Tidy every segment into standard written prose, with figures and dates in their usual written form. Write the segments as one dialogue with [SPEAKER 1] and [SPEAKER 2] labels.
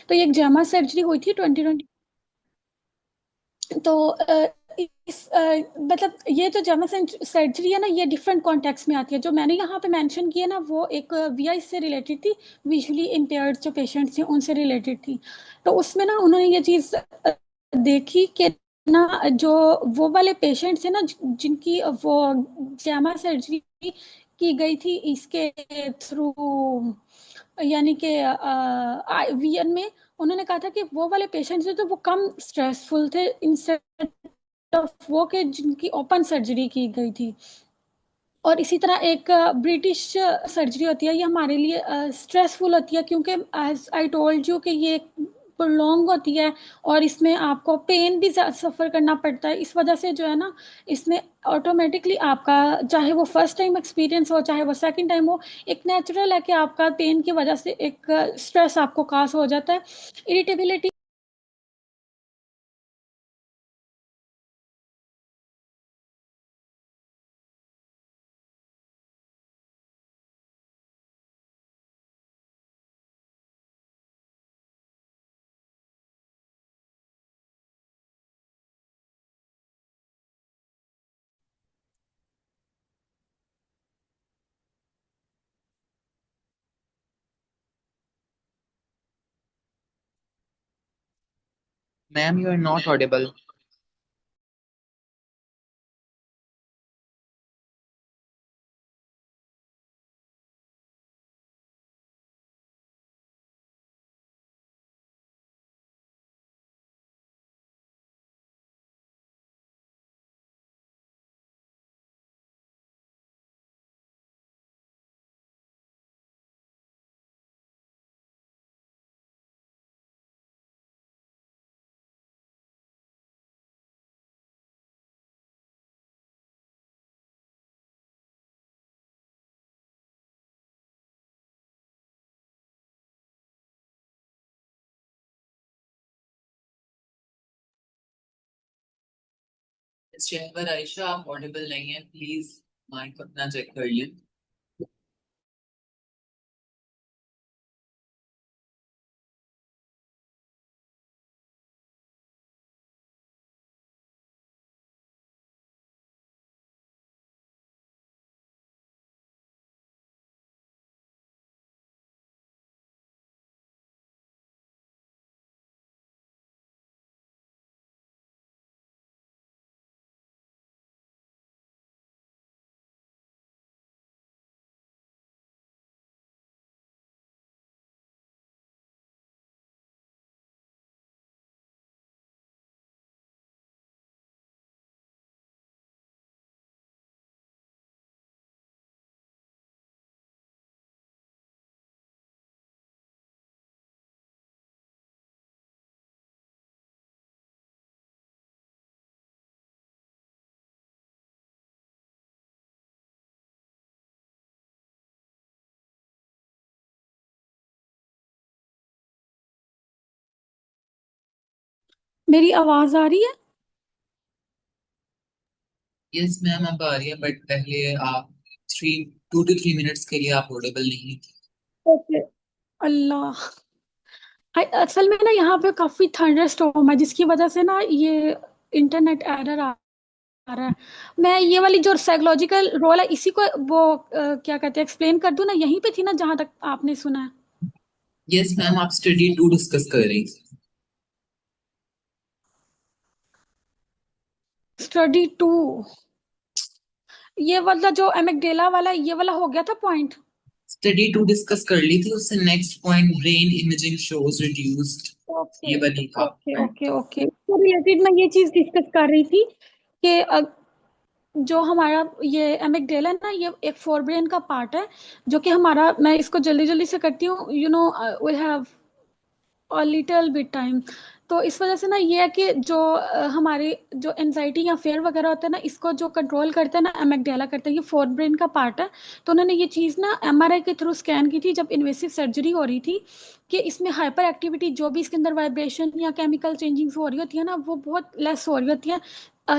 [SPEAKER 1] तो ये जमा सर्जरी हुई थी 2020। तो मतलब ये जो जमा सर्जरी है ना, ये डिफरेंट कॉन्टेक्स्ट में आती है। जो मैंने यहाँ पे मेंशन किया ना, वो एक वीआई से रिलेटेड थी, विजुअली इम्पेयर्ड जो पेशेंट्स थे उनसे रिलेटेड थी। तो उसमें ना उन्होंने ये चीज़ देखी कि ना जो वो वाले पेशेंट्स थे ना, जिनकी वो जमा सर्जरी की गई थी इसके थ्रू, यानी कि वीएन में, उन्होंने कहा था कि वो वाले पेशेंट्स थे तो वो कम स्ट्रेसफुल थे इंस्टेड ऑफ वो के जिनकी ओपन सर्जरी की गई थी। और इसी तरह एक ब्रिटिश सर्जरी होती है, ये हमारे लिए स्ट्रेसफुल होती है, क्योंकि एज आई टोल्ड यू कि ये लॉन्ग होती है और इसमें आपको पेन भी सफ़र करना पड़ता है। इस वजह से जो है ना, इसमें ऑटोमेटिकली आपका, चाहे वो फर्स्ट टाइम एक्सपीरियंस हो चाहे वो सेकंड टाइम हो, एक नेचुरल है कि आपका पेन की वजह से एक स्ट्रेस आपको काज हो जाता है, irritability.
[SPEAKER 2] Ma'am, you are not audible.
[SPEAKER 3] इस चेक पर आयशा आप ऑडिबल नहीं है, प्लीज माइक अपना चेक कर लें।
[SPEAKER 1] मेरी आवाज आ रही है?
[SPEAKER 3] यस मैम अब आ रही है, बट पहले आप 2 to 3 मिनट्स के लिए आप ऑडिबल नहीं थे।
[SPEAKER 1] ओके। अल्लाह। असल में ना यहाँ पे काफी थंडर स्टॉर्म है, जिसकी वजह से ना ये इंटरनेट एरर आ रहा है। मैं ये वाली जो साइकोलॉजिकल रोल है इसी को वो क्या कहते हैं, एक्सप्लेन कर दूं ना, यहीं पे थी ना जहां तक आपने सुना है।
[SPEAKER 3] यस मैम, आप स्टडी 2 डिस्कस कर रही थी।
[SPEAKER 1] स्टडी टू, ये वाला जो एमेगडेला वाला, ये वाला हो गया था पॉइंट।
[SPEAKER 3] स्टडी 2 डिस्कस कर ली थी, उससे next point brain imaging shows reduced,
[SPEAKER 1] okay
[SPEAKER 3] ये वाली था।
[SPEAKER 1] ओके ओके ओके, तो रिलेटेड मैं ये चीज डिस्कस कर रही थी कि जो हमारा ये एमिगडेला है ना, ये एक फोर ब्रेन का पार्ट है, जो कि हमारा, मैं इसको जल्दी जल्दी से करती हूँ, you know, we have a little bit time. तो इस वजह से ना ये है कि जो हमारी जो एनजाइटी या फेयर वगैरह होता है ना, इसको जो कंट्रोल करता है ना, एमिगडाला करता है, ये फोर्थ ब्रेन का पार्ट है। तो उन्होंने ये चीज़ ना एमआरआई के थ्रू स्कैन की थी जब इन्वेसिव सर्जरी हो रही थी, कि इसमें हाइपर एक्टिविटी, जो भी इसके अंदर वाइब्रेशन या केमिकल चेंजिंग्स हो रही होती है ना, वो बहुत लेस हो रही होती है।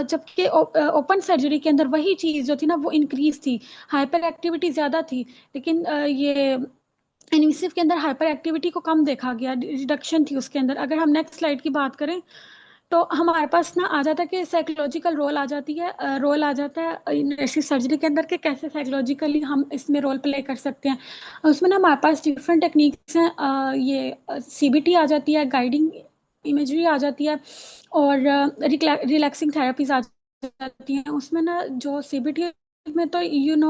[SPEAKER 1] जबकि ओपन सर्जरी के अंदर वही चीज़ जो थी ना वो इंक्रीज थी, हाइपर एक्टिविटी ज़्यादा थी। लेकिन ये इनवेसिव के अंदर हाइपर एक्टिविटी को कम देखा गया, रिडक्शन थी उसके अंदर। अगर हम नेक्स्ट स्लाइड की बात करें तो हमारे पास ना आ जाता है कि साइकोलॉजिकल रोल आ जाती है, रोल आ जाता है इन्वेसिव सर्जरी के अंदर, कि कैसे साइकोलॉजिकली हम इसमें रोल प्ले कर सकते हैं। उसमें ना हमारे पास डिफरेंट टेक्निक्स हैं, ये सीबीटी आ जाती है, गाइडिंग इमेजरी आ जाती है, और रिलैक्सिंग थेरेपीज आ जाती हैं। उसमें ना जो सीबीटी में तो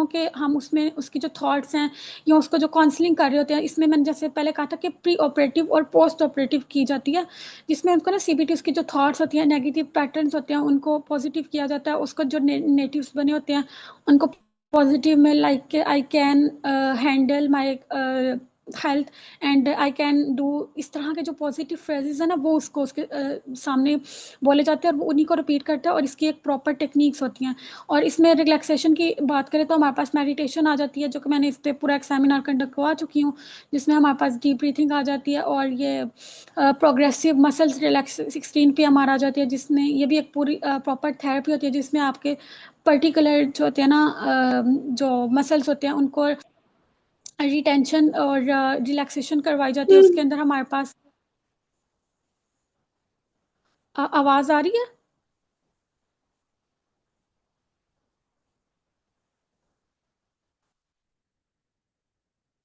[SPEAKER 1] कि हम उसमें उसकी जो थॉट्स हैं या उसको जो काउंसलिंग कर रहे होते हैं, इसमें मैंने जैसे पहले कहा था कि प्री ऑपरेटिव और पोस्ट ऑपरेटिव की जाती है, जिसमें उनको ना सीबीटी उसकी जो थॉट्स होती हैं, नेगेटिव पैटर्न्स होते हैं, उनको पॉजिटिव किया जाता है। उसको जो नेटिव्स बने होते हैं उनको पॉजिटिव में, लाइक के I can handle my health and I can do, इस तरह के जो पॉजिटिव फ्रेजेस है ना वो उसको उसके सामने बोले जाते हैं, और वो उन्हीं को रिपीट करते हैं। और इसकी एक प्रॉपर टेक्निक्स होती हैं। और इसमें रिलैक्सेशन की बात करें तो हमारे पास मेडिटेशन आ जाती है, जो कि मैंने इस पर पूरा एक सेमिनार कंडक्ट करवा चुकी हूँ, जिसमें हमारे पास डीप ब्रीथिंग आ जाती है, और ये प्रोग्रेसिव मसल्स रिलैक्स 16 पे हमारा आ जाती है, जिसमें ये भी एक पूरी प्रॉपर थेरेपी होती है, जिसमें आपके पर्टिकुलर जो होते हैं ना जो मसल्स होते हैं उनको रिटेंशन और रिलैक्सेशन करवाई जाती है। उसके अंदर हमारे पास आवाज़ आ रही है?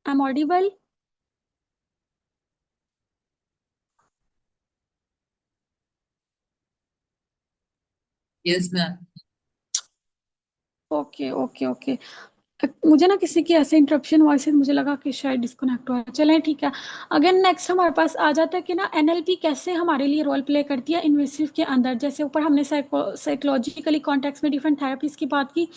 [SPEAKER 1] I am audible?
[SPEAKER 3] Yes ma'am.
[SPEAKER 1] Okay okay okay. मुझे ना किसी की ऐसे इंटरप्शन वॉइस है, मुझे लगा कि शायद डिस्कनेक्ट हुआ है। चलें ठीक है। अगेन नेक्स्ट हमारे पास आ जाता है कि ना एनएलपी कैसे हमारे लिए रोल प्ले करती है इन्वेसिव के अंदर। जैसे ऊपर हमने साइकोलॉजिकली कॉन्टेक्स्ट में डिफरेंट थेरेपीज की बात की,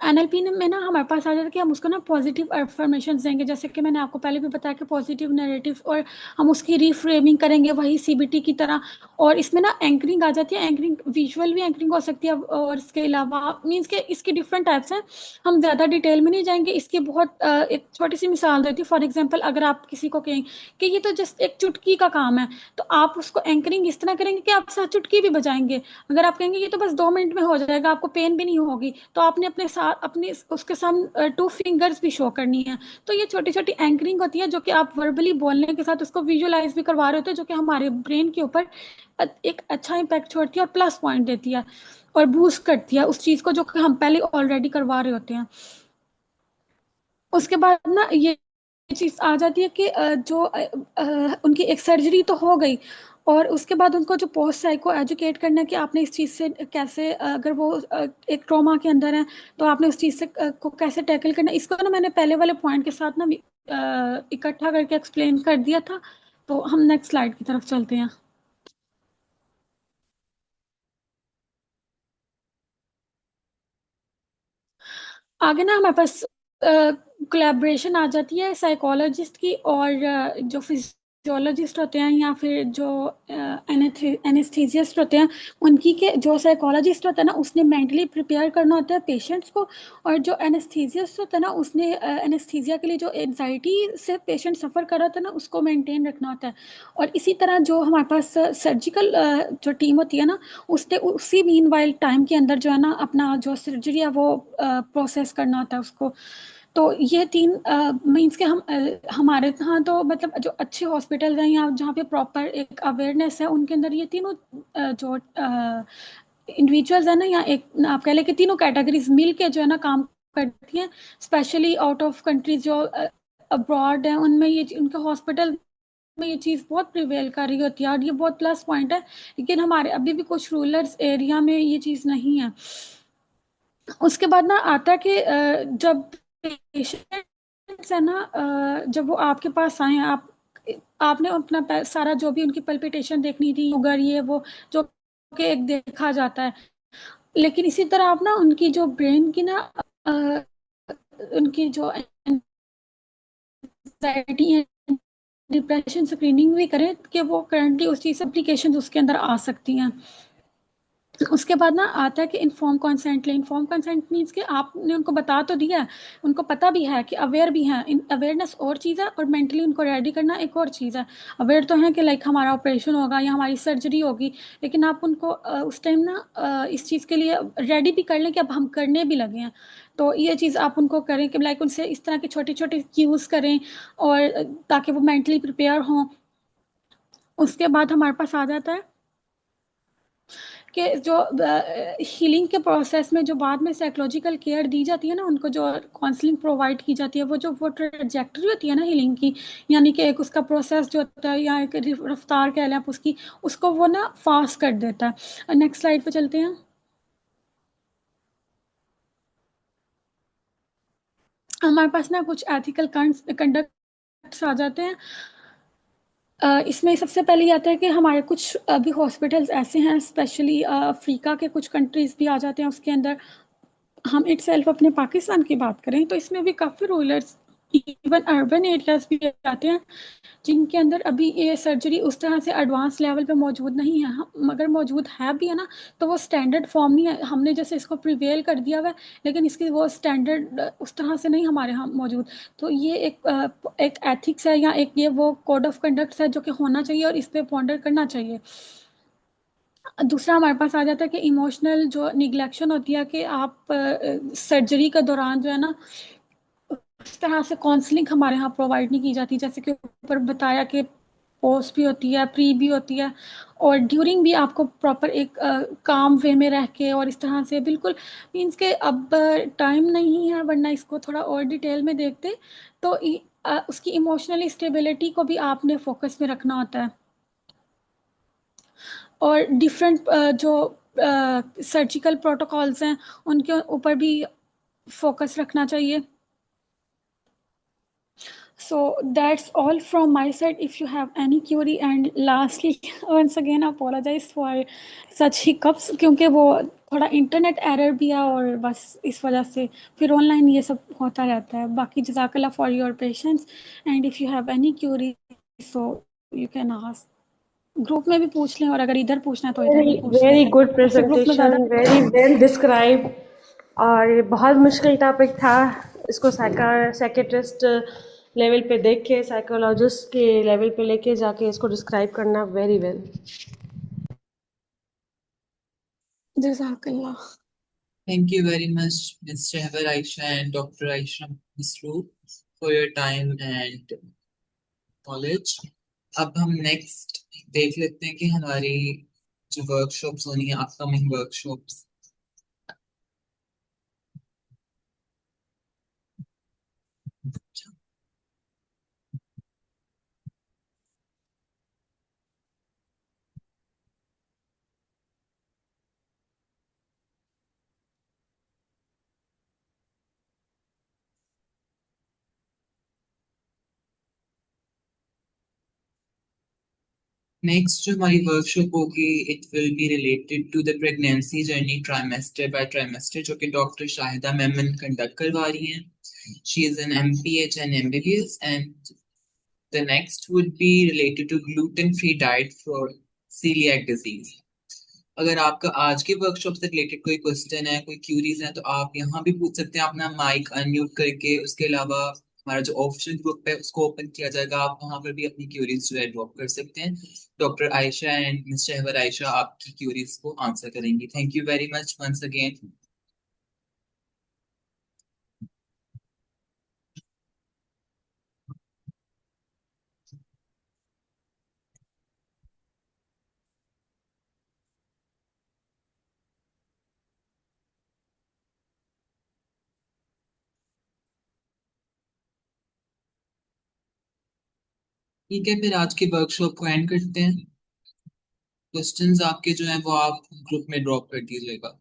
[SPEAKER 1] एनएलपी में ना हमारे पास आ जाता है कि हम उसको ना पॉजिटिव अफर्मेशन देंगे, जैसे कि मैंने आपको पहले भी बताया कि पॉजिटिव नैरेटिव, और हम उसकी रीफ्रेमिंग करेंगे वही सीबीटी की तरह। और इसमें ना एंकरिंग आ जाती है, एंकरिंग विजुअल भी एंकरिंग हो सकती है, और इसके अलावा मीन्स के इसकी डिफरेंट टाइप्स हैं। हम ज़्यादा डिटेल में नहीं जाएंगे, इसकी बहुत एक छोटी सी मिसाल देती हूँ। फॉर एग्जांपल अगर आप किसी को कहें कि ये तो जस्ट एक चुटकी का काम है, तो आप उसको एंकरिंग इस तरह करेंगे कि आप साथ चुटकी भी बजाएंगे। अगर आप कहेंगे ये तो बस 2 मिनट में हो जाएगा, आपको पेन भी नहीं होगी, तो आपने अपने साथ अपने उसके साथ 2 फिंगर्स भी शो करनी है। तो ये छोटी छोटी एंकरिंग होती है, जो कि आप वर्बली बोलने के साथ उसको विजुअलाइज भी करवा रहे होते हैं, जो कि हमारे ब्रेन के ऊपर एक अच्छा इम्पैक्ट छोड़ती है और प्लस पॉइंट देती है, और बूस्ट करती है उस चीज़ को जो कि हम पहले ऑलरेडी करवा रहे होते हैं। उसके बाद ना ये चीज़ आ जाती है कि उनकी एक सर्जरी तो हो गई, और उसके बाद उनको जो पोस्ट साइको एजुकेट करना है कि आपने इस चीज़ से कैसे, अगर वो एक ट्रॉमा के अंदर है तो आपने उस चीज़ से को कैसे टैकल करना है। इसको ना मैंने पहले वाले पॉइंट के साथ ना इकट्ठा करके एक्सप्लेन कर दिया था। तो हम नेक्स्ट स्लाइड की तरफ चलते हैं। आगे ना हमारे पास कोलैबोरेशन आ जाती है साइकोलॉजिस्ट की और जो फिजियोलॉजिस्ट होते हैं, या फिर जो एनेस्थीसिस्ट होते हैं उनकी, के जो साइकोलॉजिस्ट होता है ना उसने मेंटली प्रिपेयर करना होता है पेशेंट्स को, और जो एनेस्थीसिस्ट होता है ना उसने एनेस्थीसिया के लिए जो एनजाइटी से पेशेंट सफ़र कर रहा था ना उसको मेंटेन रखना होता है। और इसी तरह जो हमारे पास सर्जिकल जो टीम होती है ना, उसने उसी मीन वाइल टाइम के अंदर जो है ना अपना जो सर्जरी है वो प्रोसेस करना होता है उसको। तो ये तीन मीन्स के हमारे यहाँ तो मतलब जो अच्छे हॉस्पिटल हैं या जहाँ पे प्रॉपर एक अवेयरनेस है, उनके अंदर ये तीनों जो इंडिविजुअल्स है ना, या एक आप कह लें कि तीनों कैटेगरीज मिल के जो है ना काम करती हैं। स्पेशली आउट ऑफ कंट्रीज जो अब्रॉड है, उनमें ये उनके हॉस्पिटल में ये चीज़ बहुत प्रिवेल कर रही होती है, और ये बहुत प्लस पॉइंट है। लेकिन हमारे अभी भी कुछ रूरल एरिया में ये चीज़ नहीं है। उसके बाद ना आता है कि जब पेशेंट्स है ना, जब वो आपके पास आए, आपने अपना सारा जो भी उनकी पल्पिटेशन देखनी थी, शुगर ये वो, जो कि एक देखा जाता है। लेकिन इसी तरह आप ना उनकी जो ब्रेन की ना अ, उनकी जो एंजाइटी है, डिप्रेशन स्क्रीनिंग भी करें कि वो करंटली उस चीज़ से एप्लीकेशन उसके अंदर आ सकती हैं। उसके बाद ना आता है कि इन्फॉर्म कंसेंट ले। इन्फॉर्म कंसेंट मीन्स कि आपने उनको बता तो दिया है, उनको पता भी है कि अवेयर भी हैं। अवेयरनेस और चीज़ है, और मेंटली उनको रेडी करना एक और चीज़ है। अवेयर तो है कि लाइक हमारा ऑपरेशन होगा या हमारी सर्जरी होगी, लेकिन आप उनको उस टाइम ना इस चीज़ के लिए रेडी भी कर लें कि अब हम करने भी लगे हैं। तो ये चीज़ आप उनको करें कि लाइक उनसे इस तरह के छोटे-छोटे क्यूज़ करें और ताकि वो मेंटली प्रिपेयर हों। उसके बाद हमारे पास आ जाता है कि जो हीलिंग के प्रोसेस में जो बाद में साइकोलॉजिकल केयर दी जाती है ना, उनको जो काउंसलिंग प्रोवाइड की जाती है, वो ट्रैजेक्टरी होती है ना हीलिंग की, यानी कि एक उसका प्रोसेस जो होता है या एक रफ्तार कह लें आप उसकी, उसको वो ना फास्ट कर देता है। नेक्स्ट स्लाइड पे चलते हैं। हमारे पास ना कुछ एथिकल कंडक्ट्स आ जाते हैं। इसमें सबसे पहले ये आता है कि हमारे कुछ अभी हॉस्पिटल्स ऐसे हैं, स्पेशली अफ्रीका के कुछ कंट्रीज़ भी आ जाते हैं उसके अंदर। हम इटसेल्फ अपने पाकिस्तान की बात करें तो इसमें भी काफ़ी रूरल्स, इवन अर्बन एरियाज़ भी आते हैं, जिनके अंदर अभी ये सर्जरी उस तरह से एडवांस लेवल पे मौजूद नहीं है। मगर मौजूद है भी है ना, तो वो स्टैंडर्ड फॉर्म नहीं है, हमने जैसे इसको प्रिवेल कर दिया हुआ है, लेकिन इसकी वो स्टैंडर्ड उस तरह से नहीं हमारे यहाँ मौजूद। तो ये एक एथिक्स है या एक ये वो कोड ऑफ कंडक्ट है जो कि होना चाहिए और इस पे पॉन्डर करना चाहिए। दूसरा हमारे पास आ जाता है कि इमोशनल जो निग्लेक्शन होती है कि आप सर्जरी के दौरान जो है ना, उस तरह से काउंसलिंग हमारे यहाँ प्रोवाइड नहीं की जाती, जैसे कि ऊपर बताया कि पोस्ट भी होती है, प्री भी होती है, और ड्यूरिंग भी आपको प्रॉपर एक काम वे में रह के और इस तरह से बिल्कुल मीन्स के अब टाइम नहीं है, वरना इसको थोड़ा और डिटेल में देखते तो उसकी इमोशनल स्टेबिलिटी को भी आपने फोकस में रखना होता है। और डिफरेंट जो सर्जिकल प्रोटोकॉल्स हैं उनके ऊपर भी फोकस रखना चाहिए। So that's all from my side. If you have any query, and lastly once again apologize for such hiccups, क्योंकि वो थोड़ा इंटरनेट एरर भी है और बस इस वजह से फिर ऑनलाइन ये सब होता रहता है। बाकी जज़ाकल्लाह for your patience, and if you have any query so you can ask. Group में भी पूछ लें और अगर इधर पूछना है तो इधर भी
[SPEAKER 4] Very,
[SPEAKER 1] पूछ लें,
[SPEAKER 4] very good
[SPEAKER 1] वैसे ग्रुप में ज़्यादा।
[SPEAKER 4] presentation, very well described. और ये बहुत मुश्किल टॉपिक था, इसको साइकेट्रिस्ट लेवल पे देख के साइकोलॉजिस्ट के लेवल पे लेके जाके इसको डिस्क्राइब करना वेरी वेल।
[SPEAKER 1] जज़ाकल्लाह।
[SPEAKER 3] Thank you very much, Ms. Shehbar Aisha and Dr. Aisha Misru, for your time and knowledge. अब हम नेक्स्ट देख लेते हैं कि हमारी जो वर्कशॉप्स होनी है, अपकमिंग वर्कशॉप्स। नेक्स्ट जो हमारी वर्कशॉप होगी, it will be related to the pregnancy journey trimester by trimester, जो कि डॉक्टर शाहिदा मेमन कंडक्ट करवा रही हैं। She is an MPH and MBBS, and the next would be related to gluten-free diet for celiac disease. अगर आपका आज के workshop से रिलेटेड कोई क्वेश्चन है, कोई क्यूरीज है, तो आप यहाँ भी पूछ सकते हैं अपना माइक अनम्यूट करके। उसके अलावा हमारा जो ऑफिशियल ग्रुप है उसको ओपन किया जाएगा, आप वहाँ पर भी अपनी क्यूरीज जो है ड्रॉप कर सकते हैं। Doctor Ayesha and miss Shahwar Ayesha आपकी क्यूरीज को आंसर करेंगी। Thank you very much once again. ठीक है, फिर आज की वर्कशॉप को एंड करते हैं। क्वेश्चंस आपके जो हैं वो आप ग्रुप में ड्रॉप कर दीजिएगा।